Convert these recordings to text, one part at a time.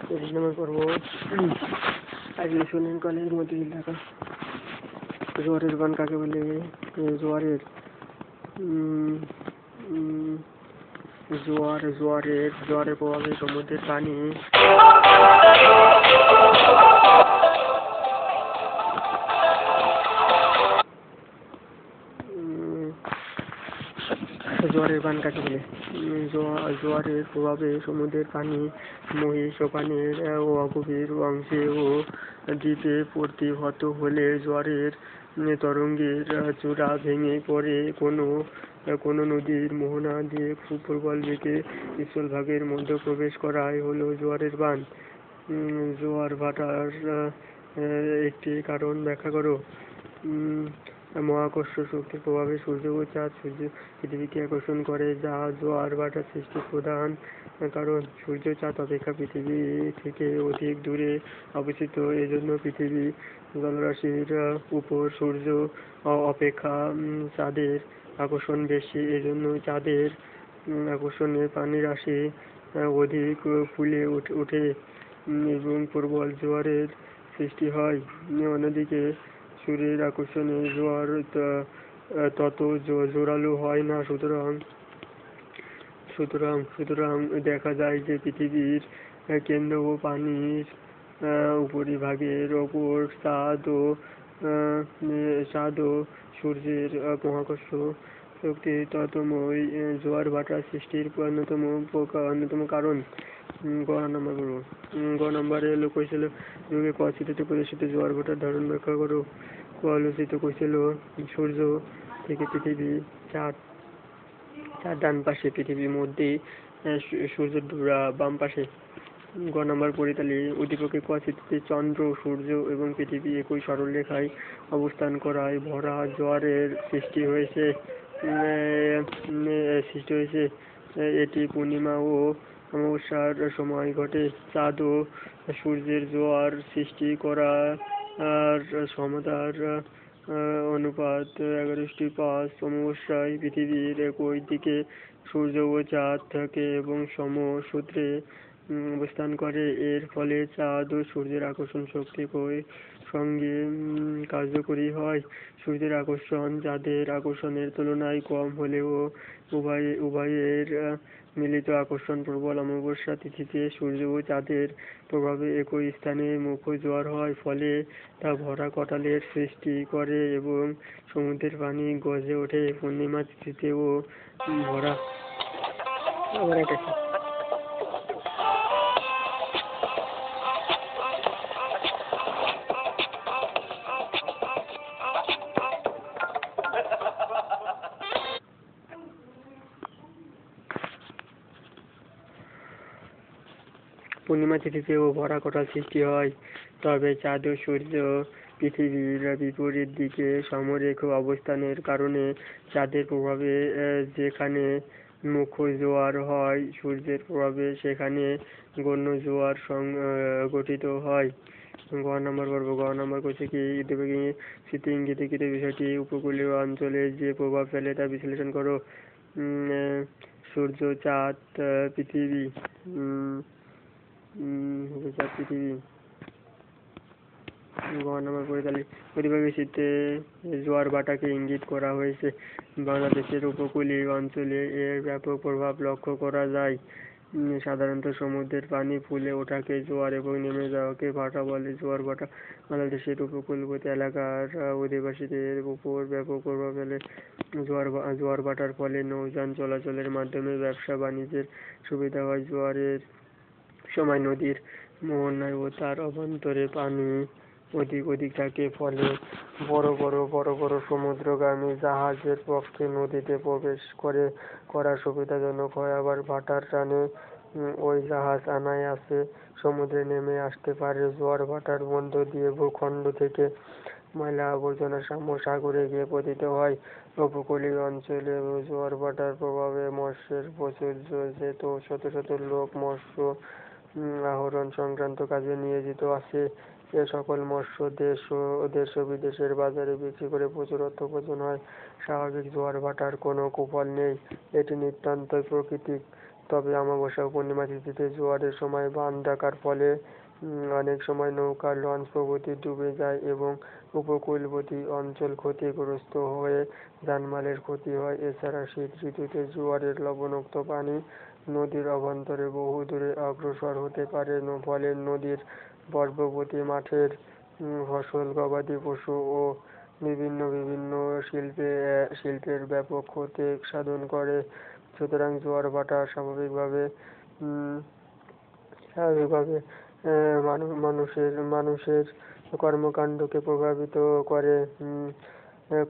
নম্বর পর্ব আইসোলেশন কলেজের মধ্যে ঢাকা। জোয়ারের বান কাকে বলে? জোয়ারের জোয়ারের প্রভাবে সমুদ্রের পানি জোয়ারের বান কাকে বলে? জোয়ারের প্রভাবে সমুদ্রের পানি মহীসোপানের অগভীর অংশে ও দ্বীপে প্রতিহত হলে জোয়ারের তরঙ্গের চূড়া ভেঙে পড়ে কোনো নদীর মোহনা দিয়ে খুব প্রবল বেগে স্থলভাগের মধ্যে প্রবেশ করাই হলো জোয়ারের বান। জোয়ার ভাটার একটি কারণ ব্যাখ্যা করো। মহাকর্ষ শক্তির প্রভাবে সূর্য ও চাঁদ পৃথিবীকে আকর্ষণ করে, যা জোয়ার ভাটার সৃষ্টির প্রধান কারণ। সূর্য চাঁদ অপেক্ষা পৃথিবী থেকে অধিক দূরে অবস্থিত, এজন্য পৃথিবী জলরাশির উপর সূর্য অপেক্ষা চাঁদের আকর্ষণ বেশি। এজন্য চাঁদের আকর্ষণে পানির রাশি অধিক ফুলে ওঠে এবং প্রবল জোয়ারের সৃষ্টি হয়। অন্যদিকে সূর্যের আকর্ষণে জোয়ার তত জোরালো হয় না। সুতরাং দেখা যায় যে পৃথিবীর কেন্দ্র ও পানির উপরিভাগের ওপর চাঁদ ও সূর্যের মহাকর্ষ শক্তির ততময় জোয়ার ভাটা সৃষ্টির অন্যতম কারণ। গ নম্বরে কৈশল যুগে ক চিত্রটি প্রদর্শিত জোয়ার ভাটার ধারণ ব্যাখ্যা করো। ক আলোচিত কৈশল সূর্য থেকে পৃথিবী, চাঁদ ডান পাশে, পৃথিবীর মধ্যে, সূর্যের বাম পাশে। গ নম্বর পরিতালি উদ্দীপকে ক চিত্রটি চন্দ্র, সূর্য এবং পৃথিবী একই সরলরেখায় অবস্থান করায় ভরা জোয়ারের সৃষ্টি হয়েছে। এটি পূর্ণিমা ও অমাবস্যার সময় ঘটে। চাঁদ ও সূর্যের জোয়ার সৃষ্টি করার সমতার অনুপাত 11:5। অমাবস্যায় পৃথিবীর একই দিকে সূর্য ও চাঁদ থাকে এবং সমসূত্রে অবস্থান করে। এর ফলে চাঁদ ও সূর্যের আকর্ষণ শক্তি একই সঙ্গে কার্যকরী হয়। সূর্যের আকর্ষণ চাঁদের আকর্ষণের তুলনায় কম হলেও উভয়ের মিলিত আকর্ষণ প্রবল। অমাবস্যা তিথিতে সূর্য ও চাঁদের প্রভাবে একই স্থানে মুখ্য জোয়ার হয়, ফলে তা ভরা কটালের সৃষ্টি করে এবং সমুদ্রের পানি গর্জে ওঠে। পূর্ণিমা তিথিতেও ভরা কটাল সৃষ্টি হয়। তবে চাঁদ ও সূর্য পৃথিবীর বিপরীত দিকে সমরেখ অবস্থানের কারণে চাঁদের প্রভাবে যেখানে মুখ্য জোয়ার হয়, সূর্যের প্রভাবে সেখানে গৌণ জোয়ার গঠিত হয়। গ নম্বর কৌশিকী স্মৃতি ইঙ্গিতকৃত বিষয়টি উপকূলীয় অঞ্চলে যে প্রভাব ফেলে তা বিশ্লেষণ করো। সূর্য, চাঁদ, পৃথিবী। গ নম্বর পরিবাহী চিত্রে জোয়ার ভাটাকে ইঙ্গিত করা হয়েছে। বাংলাদেশের উপকূলীয় অঞ্চলে এর ব্যাপক প্রভাব লক্ষ্য করা যায়। সাধারণত সমুদ্রের পানি ফুলে ওঠাকে জোয়ার এবং নেমে যাওয়াকে ভাটা বলে। জোয়ার ভাটা বাংলাদেশের উপকূলবর্তী এলাকার অধিবাসীদের উপর ব্যাপক প্রভাব ফেলে। জোয়ার ভাটার ফলে নৌযান চলাচলের মাধ্যমে ব্যবসা বাণিজ্যের সুবিধা হয়। জোয়ারের সময় নদীর মোহনায় ও তার অভ্যন্তরে পানি অধিক থাকে, ফলে বড় বড় সমুদ্রগামী জাহাজের পক্ষে নদীতে প্রবেশ করা সুবিধাজনক হয়। আবার ভাটার টানে ওই জাহাজ অনায়াসে সমুদ্রে নেমে আসতে পারে। জোয়ার ভাটার মধ্য দিয়ে ভূখণ্ড থেকে ময়লা আবর্জনা সাগরে গিয়ে পতিত হয়। উপকূলীয় অঞ্চলে জোয়ার ভাটার প্রভাবে মৎস্যের প্রাচুর্য, শত শত লোক মৎস্য আহরণ সংক্রান্ত কাজে নিয়োজিত আছে। এ সকল মৎস্য দেশ ও বিদেশের বাজারে বিক্রি করে প্রচুর অর্থ উপার্জন হয়। স্বাভাবিক জোয়ার ভাটার কোনো কুফল নেই, এটি নিতান্তই প্রাকৃতিক। তবে অমাবস্যা ও পূর্ণিমা তিথিতে জোয়ারের সময় বান ডাকার ফলে অনেক সময় নৌকা, লঞ্চ প্রভৃতি ডুবে যায় এবং উপকূলবর্তী অঞ্চল ক্ষতিগ্রস্ত হয়ে জানমালের ক্ষতি হয়। এছাড়া শীত ঋতুতে জোয়ারের লবণাক্ত পানি নদীর অভ্যন্তরে বহু দূরে অগ্রসর হতে পারে, ফলে নদীর পার্শ্ববর্তী মাঠের ফসল, গবাদি পশু ও বিভিন্ন বিভিন্ন শিল্পের ব্যাপক ক্ষতি সাধন করে। সুতরাং জোয়ার ভাটা স্বাভাবিকভাবে স্বাভাবিকভাবে মানুষের কর্মকাণ্ডকে প্রভাবিত করে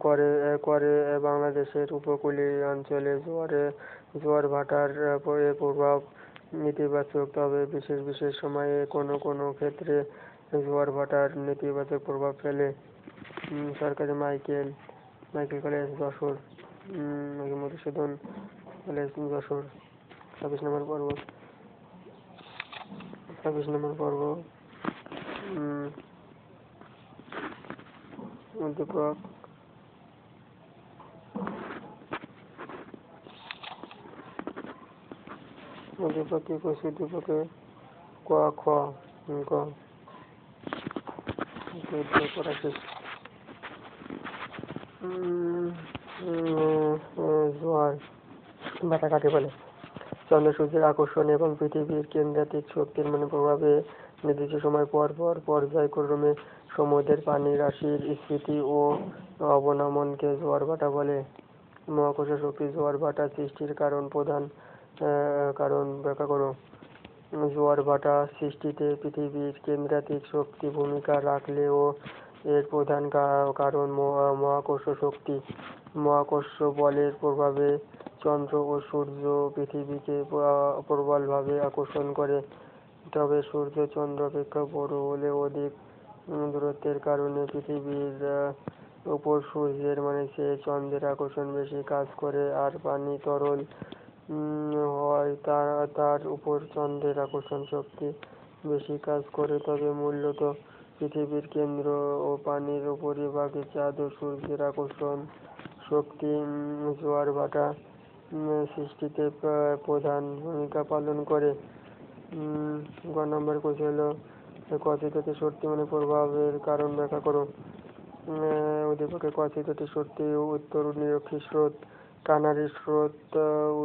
করে করে বাংলাদেশের উপকূলীয় অঞ্চলে জোয়ার ভাটার প্রভাব নেতিবাচক, তবে বিশেষ বিশেষ সময়ে কোনো কোনো ক্ষেত্রে জোয়ার ভাটার নেতিবাচক প্রভাব ফেলে। সরকারি Michael college Jessore, Madhusudan college Jessore. 26 নম্বর পর্ব উদ্দীপক কি করছে? উদ্দীপকে ক খ গ পড়া শেষ। জোয়ার ভাটা কাকে বলে? চন্দ্র সূর্যের আকর্ষণ এবং পৃথিবীর কেন্দ্রাতিক শক্তির প্রভাবে নির্দিষ্ট সময় পর পর পর্যায়ক্রমে সমুদ্রের পানি রাশির স্ফীতি ও অবনমনকে জোয়ার ভাটা বলে। মহাকর্ষ শক্তি জোয়ার ভাটা সৃষ্টির প্রধান কারণ ব্যাখ্যা করো। জোয়ার ভাটা সৃষ্টিতে পৃথিবীর কেন্দ্রাতিক শক্তি ভূমিকা রাখলেও এর প্রধান কারণ মহাকর্ষ শক্তি। মহাকর্ষ বলের প্রভাবে চন্দ্র ও সূর্য পৃথিবীকে প্রবলভাবে আকর্ষণ করে। তবে সূর্য চন্দ্র অপেক্ষা বড় হলে অধিক দূরত্বের কারণে পৃথিবীর উপর সূর্যের চেয়ে চন্দ্রের আকর্ষণ বেশি কাজ করে, আর পানি তরল হয় তার উপর চন্দ্রের আকর্ষণ শক্তি বেশি কাজ করে। তবে মূলত পৃথিবীর কেন্দ্র ও পানির উপরিভাগে চাঁদ ও সূর্যের আকর্ষণ শক্তি জোয়ার ভাটা সৃষ্টিতে প্রধান ভূমিকা পালন করে। গ নম্বর কোশ্চেন হলো কথিত শক্তি প্রভাবের কারণ ব্যাখ্যা করো। উদ্দীপকে কথিত শক্তি উত্তর নিরক্ষীয় স্রোত, কানারি স্রোত,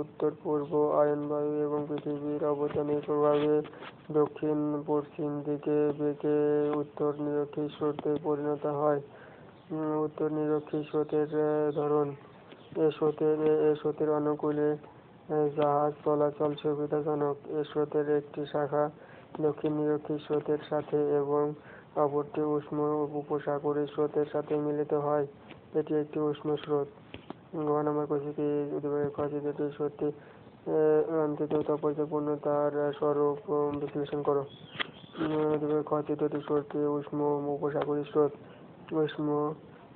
উত্তর পূর্ব আয়নবায়ু এবং পৃথিবীর অবদানের প্রভাবে দক্ষিণ পশ্চিম দিকে বেঁকে উত্তর নিরক্ষীয় স্রোতে পরিণত হয়। উত্তর নিরক্ষীয় স্রোতের ধরন। এ স্রোতের অনুকূলে জাহাজ চলাচল সুবিধাজনক। এ স্রোতের একটি শাখা দক্ষিণ নিরক্ষীয় স্রোতের সাথে এবং অপরটি উষ্ণ উপসাগরীয় স্রোতের সাথে মিলিত হয়। এটি একটি উষ্ণ স্রোত। গ নম্বর কোশ্চেন কথিত স্রোতটি অন্তত তাৎপর্যপূর্ণতার স্বরূপ বিশ্লেষণ করো। কথিত স্রোতটি উষ্ণ উপসাগরীয় স্রোত। উষ্ণ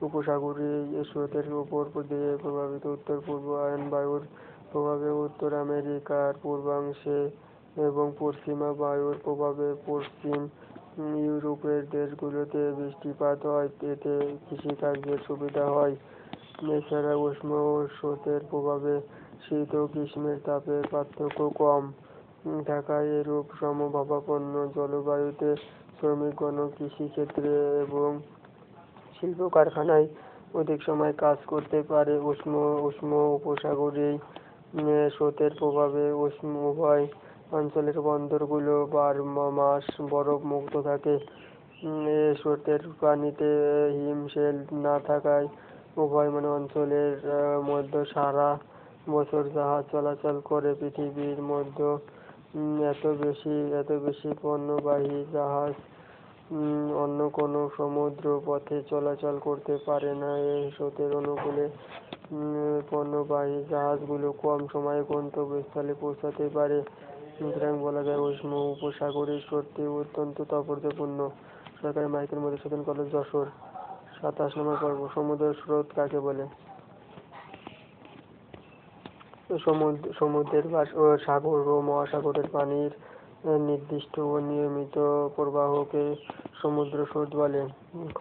উপসাগরীয় স্রোতের উপর দিয়ে প্রবাহিত উত্তর পূর্ব আয়নবায়ুর প্রভাবে উত্তর আমেরিকার পূর্বাংশে এবং পশ্চিমা বায়ুর প্রভাবে পশ্চিম ইউরোপের দেশগুলোতে বৃষ্টিপাত হয়, এতে কৃষিকার্যের সুবিধা হয়। এছাড়া উষ্ণ স্রোতের প্রভাবে শীত ও গ্রীষ্মের তাপের পার্থক্য কম থাকায় এরূপ সমভাবাপন্ন জলবায়ুতে শ্রমিকগণ কৃষিক্ষেত্রে এবং শিল্প কারখানায় অধিক সময় কাজ করতে পারে। উষ্ণ উপসাগরীয় স্রোতের প্রভাবে উভয় অঞ্চলের বন্দরগুলো 12 মাস বরফ মুক্ত থাকে। এ স্রোতের পানিতে হিমশৈল না থাকায় উভয় অঞ্চলের মধ্যে সারা বছর জাহাজ চলাচল করে। পৃথিবীর মধ্যে এত বেশি পণ্যবাহী জাহাজ অন্য কোনো সমুদ্র পথে চলাচল করতে পারে না। এই স্রোতের অনুকূলে পণ্যবাহী জাহাজগুলো কম সময়ে গন্তব্যস্থলে পৌঁছাতে পারে। সুতরাং বলা যায় উষ্ণ উপসাগরীয় স্রোতটি অত্যন্ত তাৎপর্যপূর্ণ। সরকারি মাইকেল মধুসূদন কলেজ যশোর। 27 নম্বর পর্ব সমুদ্র স্রোত কাকে বলে? সমুদ্রের সাগর ও মহাসাগরের পানির নির্দিষ্ট ও নিয়মিত প্রবাহকে সমুদ্র স্রোত বলে। খ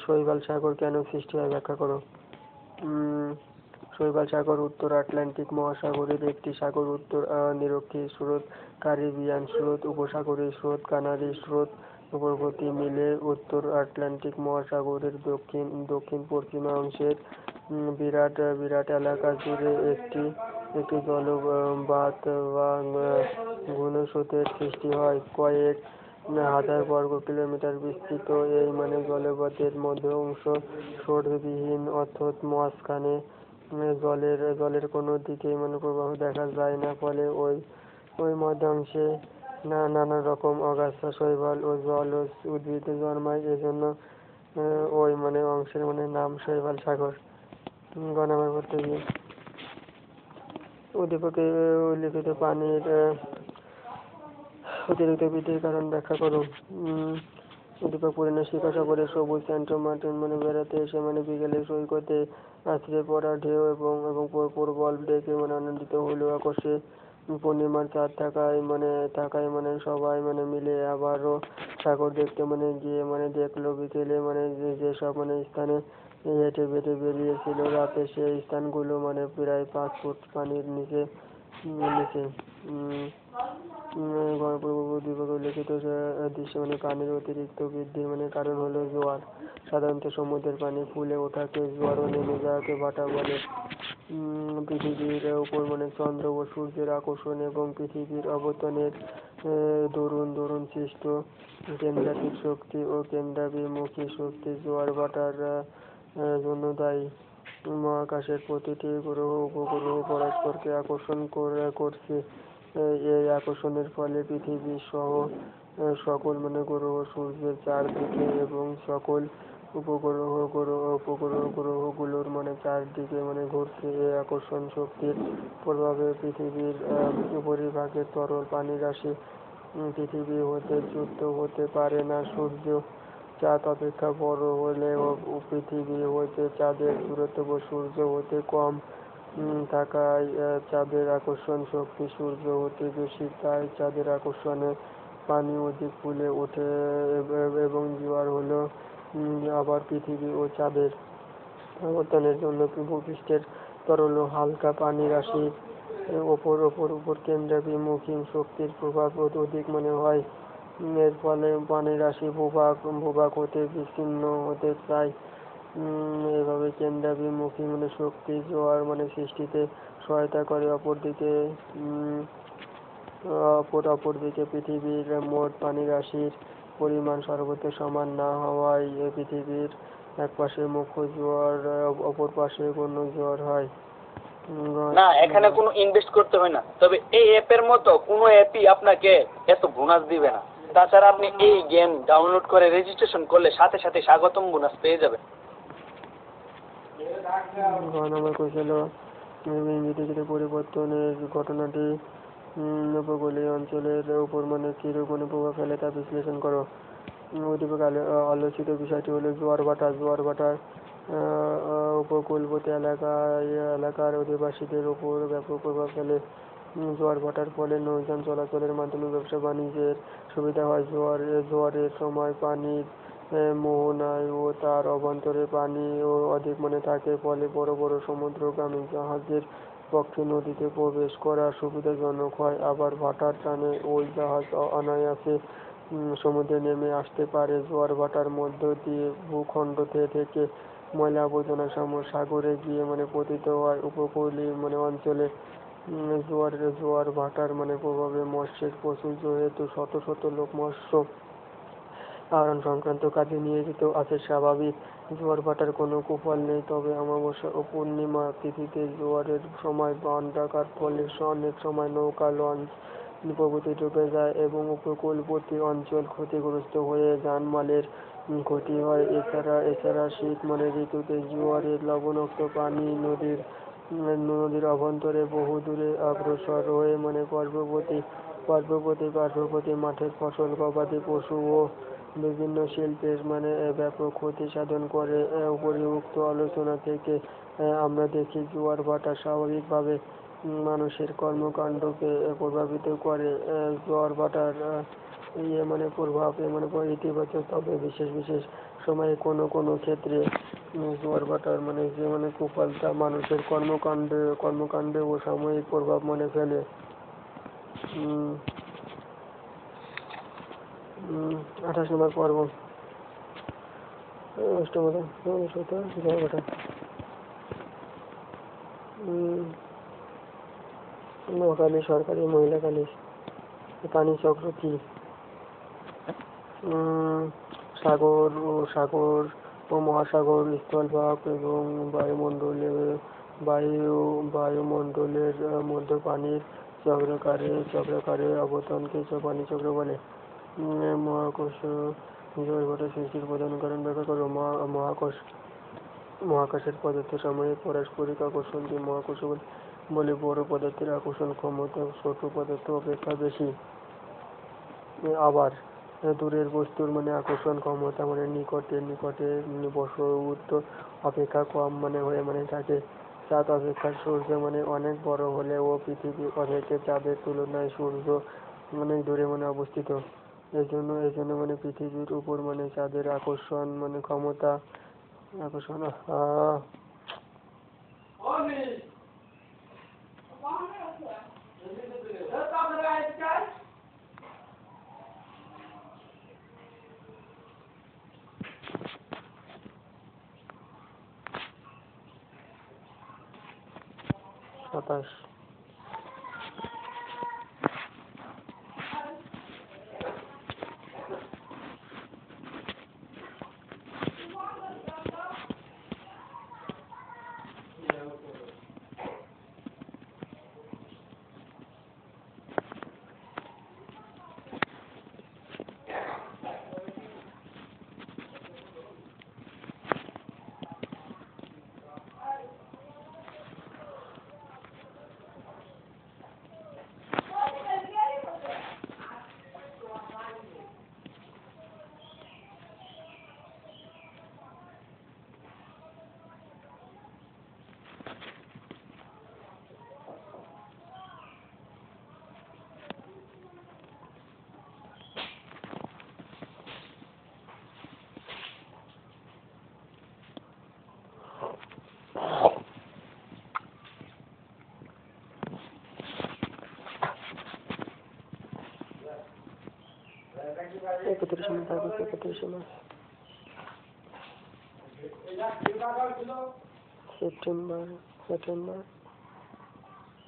শৈবাল সাগর কেন সৃষ্টি হয় ব্যাখ্যা করো। শৈবাল সাগর উত্তর আটলান্টিক মহাসাগরের একটি সাগর। উত্তর নিরক্ষীয় স্রোত, ক্যারিবিয়ান স্রোত, উপসাগরীয় স্রোত, কানাডি স্রোত প্রভৃতি মিলে উত্তর আটলান্টিক মহাসাগরের দক্ষিণ পশ্চিমাংশের বিরাট এলাকা জুড়ে একটি জলবাত বা ঘূর্ণস্রোতের সৃষ্টি হয়। কয়েক হাজার বর্গ কিলোমিটার বিস্তৃত এই জলবাতের মধ্য অংশ স্রোতবিহীন, অর্থাৎ মাঝখানে জলের কোনো দিকেই প্রবাহ দেখা যায় না। ফলে ওই মধ্যাংশে নানা রকম আগাছা, শৈবাল ও জলজ উদ্ভিদ জন্মায়। এজন্য ওই অংশের নাম শৈবাল সাগর। গ নাম্বার করতে গিয়ে উদ্দীপকে উল্লিখিত পানির অতিরিক্ত বৃদ্ধির কারণ ব্যাখ্যা করো। উদ্দীপক পূর্ণিমা শিকাসাগরে সবুজ স্যান্টো বেড়াতে এসে বিকেলে সৈকতে আছড়ে পড়া ঢেউ এবং প্রবল দেখে আনন্দিত হলো। আকাশে পূর্ণিমার চাঁদ থাকায় সবাই মিলে আবারও সাগর দেখতে গিয়ে দেখলো বিকেলে যেসব স্থানে হেঁটে বেরিয়েছিল রাতে সেই স্থানগুলো প্রায় 5 ফুট পানির নিচে। উদ্দীপকে উল্লিখিত দৃশ্যে পানির অতিরিক্ত বৃদ্ধির কারণ হলো জোয়ার। সাধারণত সমুদ্রের পানি ফুলে ওঠাকে জোয়ার ও নেমে যাওয়াকে ভাটা বলে। পৃথিবীর উপর চন্দ্র ও সূর্যের আকর্ষণ এবং পৃথিবীর আবর্তনের দরুন সৃষ্ট কেন্দ্রাতিক শক্তি ও কেন্দ্রাভিমুখী শক্তি জোয়ার ভাটার জন্য দায়ী। মহাকাশের প্রতিটি গ্রহ উপগ্রহ পরস্পরকে আকর্ষণ করছে। এই আকর্ষণের ফলে পৃথিবী সহ সকল গ্রহ সূর্যের চারদিকে এবং সকল উপগ্রহগুলোর চারদিকে ঘুরছে। এই আকর্ষণ শক্তির প্রভাবে পৃথিবীর উপরিভাগের তরল পানিরাশি পৃথিবী হতে চ্যুত হতে পারে না। সূর্য চাঁদ অপেক্ষা বড় হলেও পৃথিবী হতে চাঁদের দূরত্ব সূর্য হতে কম থাকায় চাঁদের আকর্ষণ শক্তি সূর্য হতে বেশি। তাই চাঁদের আকর্ষণে পানি অধিক ফুলে ওঠে এবং জোয়ার হলো আবার পৃথিবী ও চাঁদের আবর্তনের জন্য ভূপৃষ্ঠের তরল ও হালকা পানিরাশির উপর কেন্দ্রাভিমুখী শক্তির প্রভাব অধিক হয়। এর ফলে পানিরাশি ভূভাগ হতে বিচ্ছিন্ন হতে চায়। এভাবে কেন্দ্রাভিমুখী শক্তি জোয়ার সৃষ্টিতে সহায়তা করে। অপরদিকে পৃথিবীর মোট পানিরাশির পরিমাণ সর্বত্র সমান না হওয়ায় পৃথিবীর এক পাশে মুখ্য জোয়ার অপর পাশে গৌণ জোয়ার হয়। না, এখানে কোনো ইনভেস্ট করতে হয় না, তবে এই অ্যাপের মতো কোনো অ্যাপই আপনাকে এত বোনাস দিবে না। তাছাড়া আপনি এই গেম ডাউনলোড করে রেজিস্ট্রেশন করলে সাথে সাথে স্বাগতম বোনাস পেয়ে যাবেন। ইংরেজিতে পরিবর্তনের ঘটনাটি উপকূলীয় অঞ্চলের উপর কিরূপ প্রভাব ফেলে তা বিশ্লেষণ করো। উদ্দীপকে আলোচিত বিষয়টি হলো জোয়ার ভাটা। জোয়ার ভাটার উপকূলবর্তী এলাকার অধিবাসীদের উপর ব্যাপক প্রভাব ফেলে। জোয়ার ভাটার ফলে নৌযান চলাচলের মাধ্যমে ব্যবসা বাণিজ্যের সুবিধা হয়। জোয়ারের সময় পানির মোহনায় ও তার অভ্যন্তরে পানি অধিক থাকে। ফলে বড় বড় সমুদ্রগামী জাহাজের পক্ষে নদীতে প্রবেশ করা সুবিধাজনক হয়। আবার ভাটার টানে ওই জাহাজ অনায়াসে সমুদ্রে নেমে আসতে পারে। জোয়ার ভাটার মধ্য দিয়ে ভূখণ্ড থেকে ময়লা আবর্জনা সাগরে গিয়ে পতিত হয়। উপকূলীয় অঞ্চলে জোয়ার ভাটার প্রভাবে মৎস্যের প্রচুর হেতু শত শত লোক মৎস্য আহরণ সংক্রান্ত কাজে নিয়োজিত আছে। স্বাভাবিক জোয়ার ভাটার কোনো কুফল নেই, তবে অমাবস্যা ও পূর্ণিমা তিথিতে জোয়ারের সময় বান ডাকার ফলে অনেক সময় নৌকা, লঞ্চ প্রভৃতি ডুবে যায় এবং উপকূলবর্তী অঞ্চল ক্ষতিগ্রস্ত হয়ে জানমালের ক্ষতি হয়। এছাড়া শীত ঋতুতে জোয়ারের লবণাক্ত পানি নদীর অভ্যন্তরে বহু দূরে অগ্রসর হয়ে পার্শ্ববর্তী মাঠের ফসল, গবাদি পশু ও বিভিন্ন শিল্পের ব্যাপক ক্ষতি সাধন করে। উপরিউক্ত আলোচনা থেকে আমরা দেখি জোয়ার ভাটা স্বাভাবিকভাবে মানুষের কর্মকাণ্ডকে প্রভাবিত করে। জোয়ার ভাটার মানে প্রভাব মানে ইতিবাচক, তবে বিশেষ বিশেষ সময়ে কোনো কোনো ক্ষেত্রে জোয়ার ভাটার মানে যে মানে কুফলতা মানুষের কর্মকাণ্ডে ও সাময়িক প্রভাব মানে ফেলে। 28 নম্বর পর্ব, অষ্টমদা জোয়ার ভাটা। নোয়াখালী সরকারি মহিলা কলেজ। পানি চক্র কি? সাগর ও মহাসাগর, স্থলভাগ এবং বায়ুমণ্ডলের মধ্যে পানির চক্রাকারে অবদানকে পানি চক্র বলে। মহাকর্ষ জোয়ার ভাটা সৃষ্টির প্রধান কারণ ব্যাখ্যা করো। মহাকাশের পদার্থ সাময়িক পারস্পরিক আকর্ষণকে মহাকর্ষ বলে। বড় পদার্থের আকর্ষণ ক্ষমতা ছোট পদার্থ অপেক্ষা বেশি। আবার দূরের বস্তুর মানে আকর্ষণ ক্ষমতা মানে নিকটে বস্তু অপেক্ষা কম মানে হয়ে মানে থাকে। চাঁদ অপেক্ষা সূর্য মানে অনেক বড় হলেও পৃথিবী থেকে চাঁদের তুলনায় সূর্য অনেক দূরে মানে অবস্থিত। এজন্য মানে পৃথিবীর উপর মানে চাঁদের আকর্ষণ মানে ক্ষমতা আকর্ষণ 27।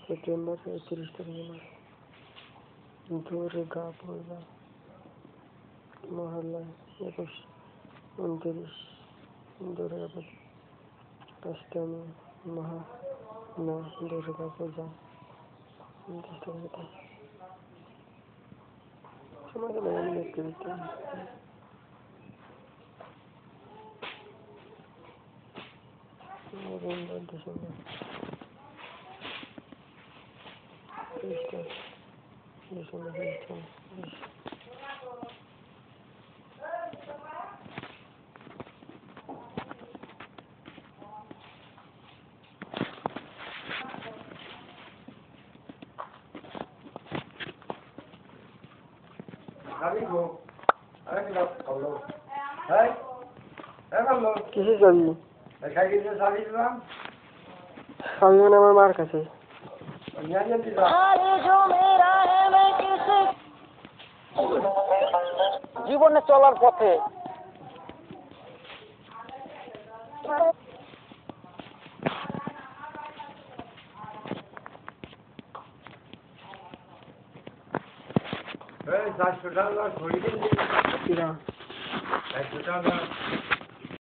সেপ্টেম্বর 30 তারিখে দুর্গা পূজা মহালয়া 21, 29 দুর্গা পূজা, অষ্টমী দুর্গা পূজা 29 তারিখে। সময় গেলে আমি দেখতে নভেম্বর ডিসেম্বর 30 ডিসেম্বর 30। কিসে যাবি? আমি মানে আমার মার কাছে। জীবনে চলার পথে কিরা